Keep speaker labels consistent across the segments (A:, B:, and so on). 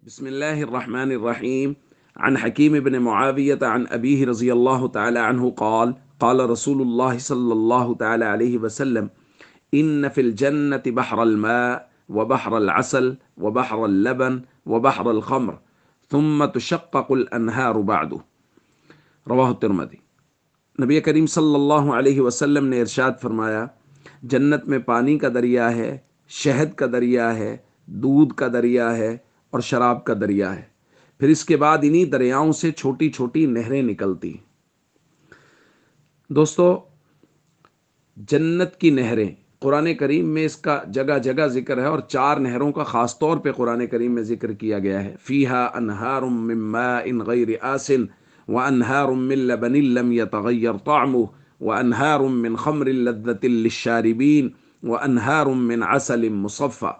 A: بسم الله الرحمن الرحيم. عن حكيم بن معاوية عن أبيه رضي الله تعالى عنه قال قال رسول الله صلى الله تعالى عليه وسلم: إن في الجنة بحر الماء وبحر العسل وبحر اللبن وبحر الخمر ثم تشقق الأنهار بعده. رواہ الترمذی۔ نبی کریم صلی اللہ علیہ وسلم نے ارشاد فرمایا، جنت میں پانی کا دریا ہے، شہد کا دریا ہے، دودھ کا دریا ہے اور شراب کا دریا ہے، پھر اس کے بعد انہی دریاؤں سے چھوٹی چھوٹی نہریں نکلتی ہیں۔ دوستو، جنت کی نہریں قرآن کریم میں اس کا جگہ جگہ ذکر ہے، اور 4 نہروں کا خاص طور پہ قرآن کریم میں ذکر کیا گیا ہے۔ فیہا انہار من ماء غیر آسن وانہار من لبن لم یتغیر طعمہ وانہار من خمر لذۃ للشاربین وانہار من عسل مصفى۔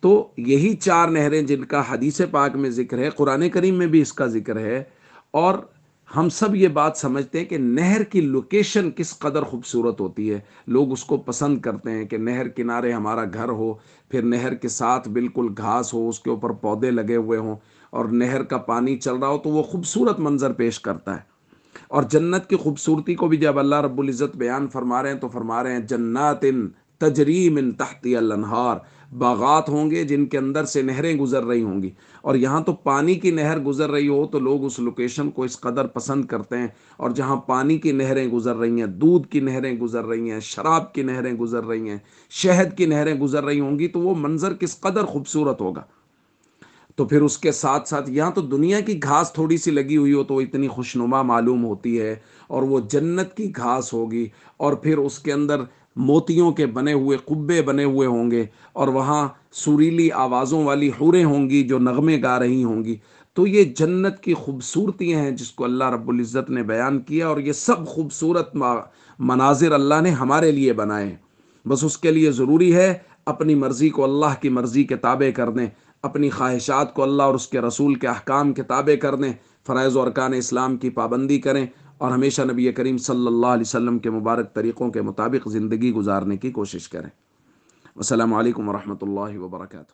A: تو یہی 4 نہریں جن کا حدیث پاک میں ذکر ہے، قرآن کریم میں بھی اس کا ذکر ہے، اور ہم سب یہ بات سمجھتے ہیں کہ نہر کی لوکیشن کس قدر خوبصورت ہوتی ہے۔ لوگ اس کو پسند کرتے ہیں کہ نہر کنارے ہمارا گھر ہو، پھر نہر کے ساتھ بالکل گھاس ہو، اس کے اوپر پودے لگے ہوئے ہوں، اور نہر کا پانی چل رہا ہو تو وہ خوبصورت منظر پیش کرتا ہے۔ اور جنت کی خوبصورتی کو بھی جب اللہ رب العزت بیان فرما رہے ہیں تو فرما رہے ہیں جنات تجری من تحتی الانہار، باغات ہوں گے جن کے اندر سے نہریں گزر رہی ہوں گی۔ اور یہاں تو پانی کی نہر گزر رہی ہو تو لوگ اس لوکیشن کو اس قدر پسند کرتے ہیں، اور جہاں پانی کی نہریں گزر رہی ہیں، دودھ کی نہریں گزر رہی ہیں، شراب کی نہریں گزر رہی ہیں، شہد کی نہریں گزر رہی ہوں گی، تو وہ منظر کس قدر خوبصورت ہوگا۔ تو پھر اس کے ساتھ ساتھ یہاں تو دنیا کی گھاس تھوڑی سی لگی ہوئی ہو تو وہ اتنی خوشنما معلوم ہوتی ہے، اور وہ جنت کی گھاس ہوگی، اور پھر اس کے اندر موتیوں کے بنے ہوئے قبے بنے ہوئے ہوں گے، اور وہاں سریلی آوازوں والی حوریں ہوں گی جو نغمے گا رہی ہوں گی۔ تو یہ جنت کی خوبصورتیاں ہیں جس کو اللہ رب العزت نے بیان کیا، اور یہ سب خوبصورت مناظر اللہ نے ہمارے لیے بنائے ہیں۔ بس اس کے لیے ضروری ہے اپنی مرضی کو اللہ کی مرضی کے تابع کر دیں، اپنی خواہشات کو اللہ اور اس کے رسول کے احکام کے تابع کر دیں، فرائض و ارکان اسلام کی پابندی کریں، اور ہمیشہ نبی کریم صلی اللہ علیہ وسلم کے مبارک طریقوں کے مطابق زندگی گزارنے کی کوشش کریں۔ السلام علیکم ورحمۃ اللہ وبرکاتہ۔